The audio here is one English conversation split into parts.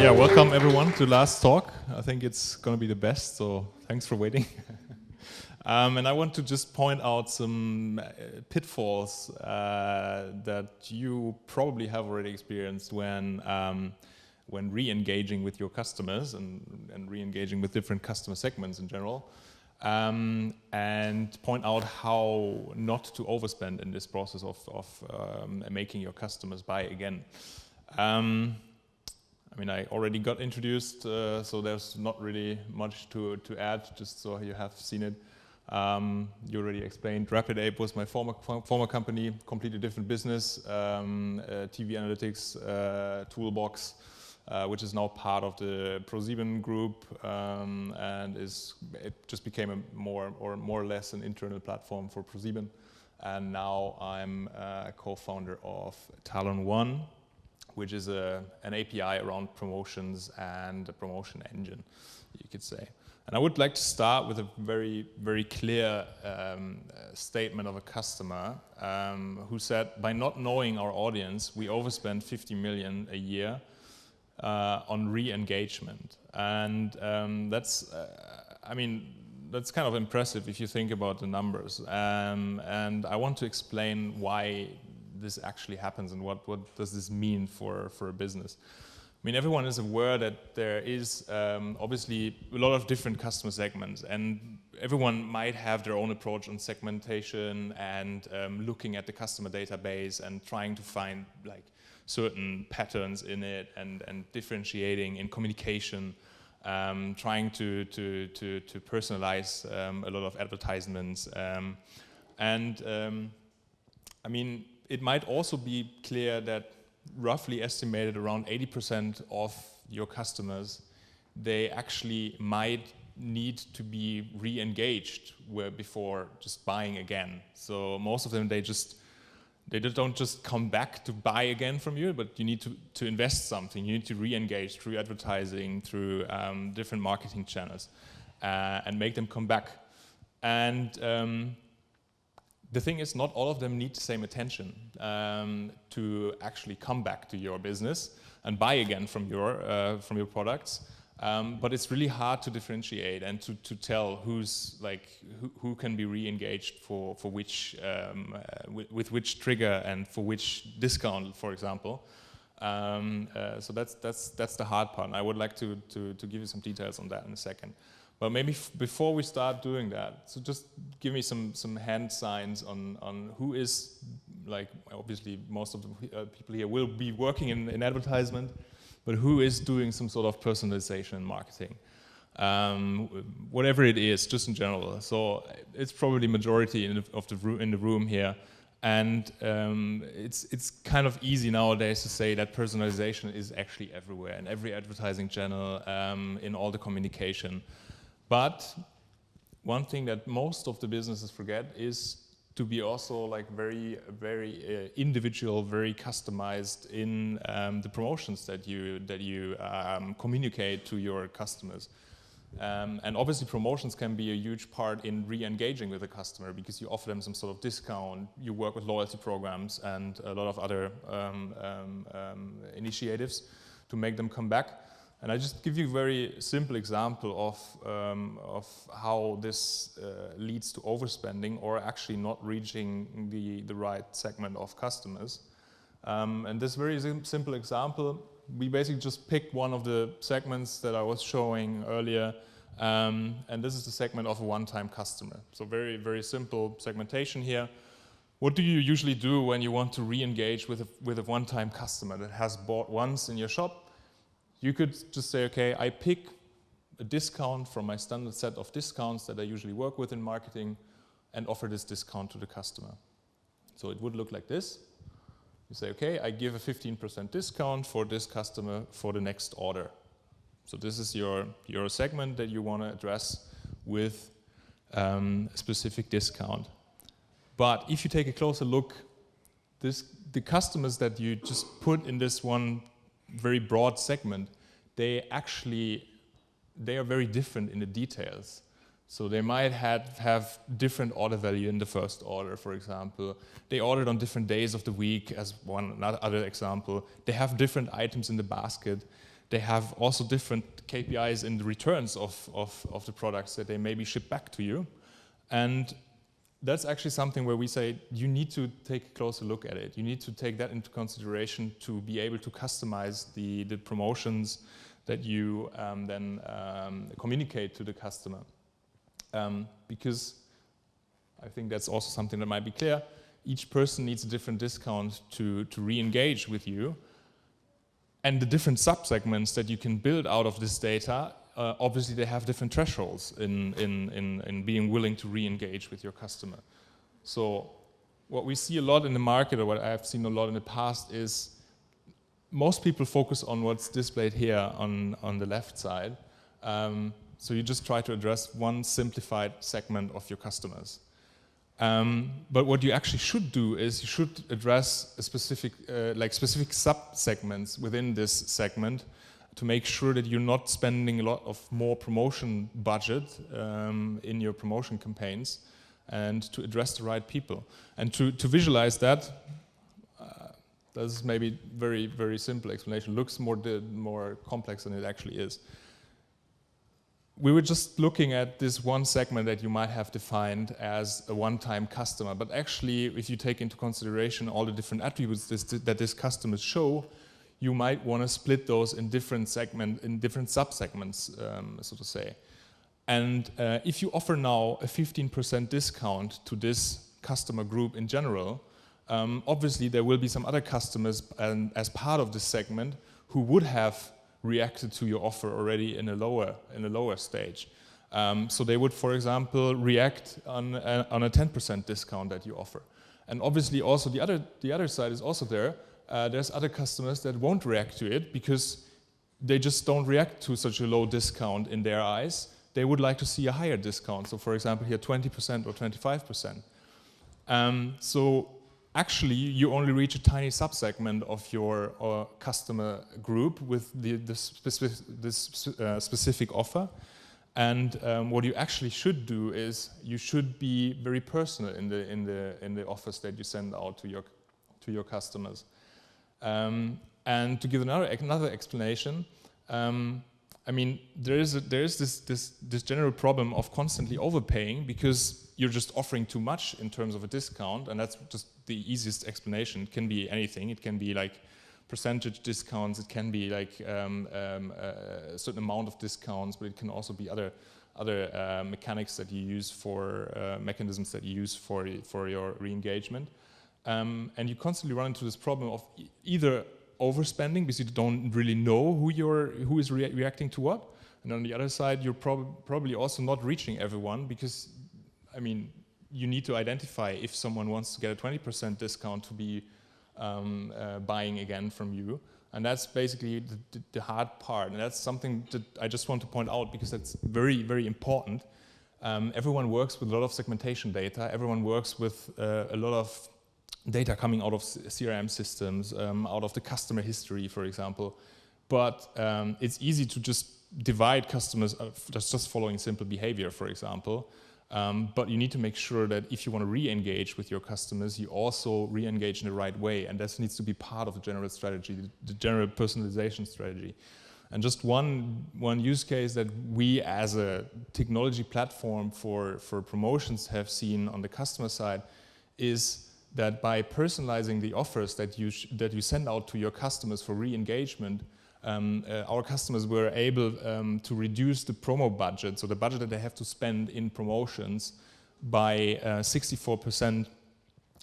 Yeah, welcome everyone to last talk. I think it's going to be the best, so thanks for waiting. And I want to just point out some pitfalls that you probably have already experienced when re-engaging with your customers and re-engaging with different customer segments in general, and point out how not to overspend in this process of making your customers buy again. I mean, I already got introduced, so there's not really much to add, just so you have seen it. You already explained, RapidApe was my former company, completely different business, TV analytics toolbox, which is now part of the ProSieben group, and it just became a more or less an internal platform for ProSieben. And now I'm a co-founder of Talon.One, which is an API around promotions and a promotion engine, you could say. And I would like to start with a very, very clear statement of a customer who said, by not knowing our audience, we overspend 50 million a year on re-engagement. And that's kind of impressive if you think about the numbers. And I want to explain why this actually happens and what does this mean for a business. I mean, everyone is aware that there is obviously a lot of different customer segments, and everyone might have their own approach on segmentation and looking at the customer database and trying to find like certain patterns in it and differentiating in communication, trying to personalize a lot of advertisements. I mean, it might also be clear that roughly estimated around 80% of your customers, they actually might need to be re-engaged before just buying again. So most of them, they don't just come back to buy again from you, but you need to invest something. You need to re-engage through advertising, through different marketing channels, and make them come back. And the thing is, not all of them need the same attention to actually come back to your business and buy again from your products. But it's really hard to differentiate and to tell who can be re-engaged for which with which trigger and for which discount, for example. So that's the hard part. And I would like to give you some details on that in a second. But maybe before we start doing that, so just give me some hand signs on who is, like, obviously most of the people here will be working in advertisement, but who is doing some sort of personalization in marketing, whatever it is, just in general. So it's probably majority in the room here, and it's kind of easy nowadays to say that personalization is actually everywhere in every advertising channel, in all the communication. But one thing that most of the businesses forget is to be also like very, very individual, very customized in the promotions that you communicate to your customers. And obviously promotions can be a huge part in re-engaging with a customer because you offer them some sort of discount, you work with loyalty programs and a lot of other initiatives to make them come back. And I just give you a very simple example of how this leads to overspending or actually not reaching the right segment of customers. And this very simple example, we basically just picked one of the segments that I was showing earlier, and this is the segment of a one-time customer. So very, very simple segmentation here. What do you usually do when you want to re-engage with a one-time customer that has bought once in your shop? You could just say, okay, I pick a discount from my standard set of discounts that I usually work with in marketing and offer this discount to the customer. So it would look like this. You say, okay, I give a 15% discount for this customer for the next order. So this is your segment that you want to address with a specific discount. But if you take a closer look, the customers that you just put in this one very broad segment, they are very different in the details. So they might have different order value in the first order, for example. They ordered on different days of the week as one other example. They have different items in the basket. they have also different KPIs in the returns of the products that they maybe ship back to you. And that's actually something where we say you need to take a closer look at it. You need to take that into consideration to be able to customize the promotions that you then communicate to the customer. Because I think that's also something that might be clear. Each person needs a different discount to re-engage with you. And the different subsegments that you can build out of this data, obviously they have different thresholds in being willing to re-engage with your customer. So what we see a lot in the market, or what I've seen a lot in the past, is most people focus on what's displayed here on the left side. So you just try to address one simplified segment of your customers. But what you actually should do is you should address a specific sub-segments within this segment to make sure that you're not spending a lot of more promotion budget in your promotion campaigns, and to address the right people. And to visualize that, this is maybe very, very simple explanation. Looks more complex than it actually is. We were just looking at this one segment that you might have defined as a one-time customer, but actually, if you take into consideration all the different attributes that this customer show, you might want to split those in different sub-segments, so to say. And if you offer now a 15% discount to this customer group in general, obviously there will be some other customers as part of this segment who would have reacted to your offer already in a lower stage. So they would, for example, react on a 10% discount that you offer. And obviously also the other side is also there. There's other customers that won't react to it because they just don't react to such a low discount in their eyes. They would like to see a higher discount. So for example here 20% or 25%. So actually, you only reach a tiny subsegment of your customer group with this specific offer. And what you actually should do is you should be very personal in the offers that you send out to your customers. And to give another explanation, I mean there is this general problem of constantly overpaying because you're just offering too much in terms of a discount, and that's just the easiest explanation. It can be anything. It can be like percentage discounts. It can be like a certain amount of discounts, but it can also be other mechanics that you use mechanisms that you use for your re-engagement. And you constantly run into this problem of either overspending because you don't really know who is reacting to what, and on the other side, you're probably also not reaching everyone because, I mean, you need to identify if someone wants to get a 20% discount to be buying again from you. And that's basically the hard part. And that's something that I just want to point out because that's very, very important. Everyone works with a lot of segmentation data. Everyone works with a lot of data coming out of CRM systems, out of the customer history, for example. But it's easy to just divide customers just following simple behavior, for example. But you need to make sure that if you want to re-engage with your customers, you also re-engage in the right way. And that needs to be part of the general strategy, the general personalization strategy. And just one use case that we as a technology platform for promotions have seen on the customer side is that by personalizing the offers that you send out to your customers for re-engagement, our customers were able to reduce the promo budget, so the budget that they have to spend in promotions, by 64%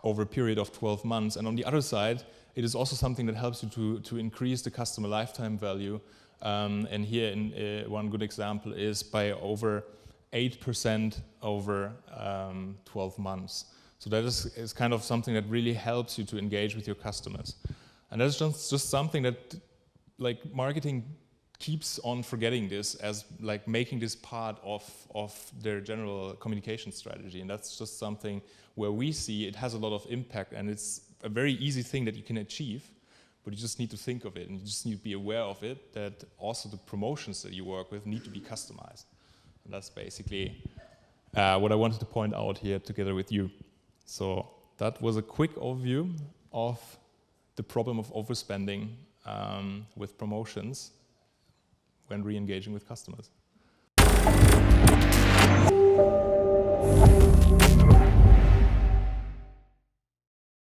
over a period of 12 months. And on the other side, it is also something that helps you to increase the customer lifetime value. And here, one good example is by over 8% over 12 months. So that is kind of something that really helps you to engage with your customers. And that's just something that, like, marketing keeps on forgetting this as like making this part of their general communication strategy. And that's just something where we see it has a lot of impact, and it's a very easy thing that you can achieve, but you just need to think of it, and you just need to be aware of it, that also the promotions that you work with need to be customized. And that's basically what I wanted to point out here together with you. So that was a quick overview of the problem of overspending with promotions. when re-engaging with customers.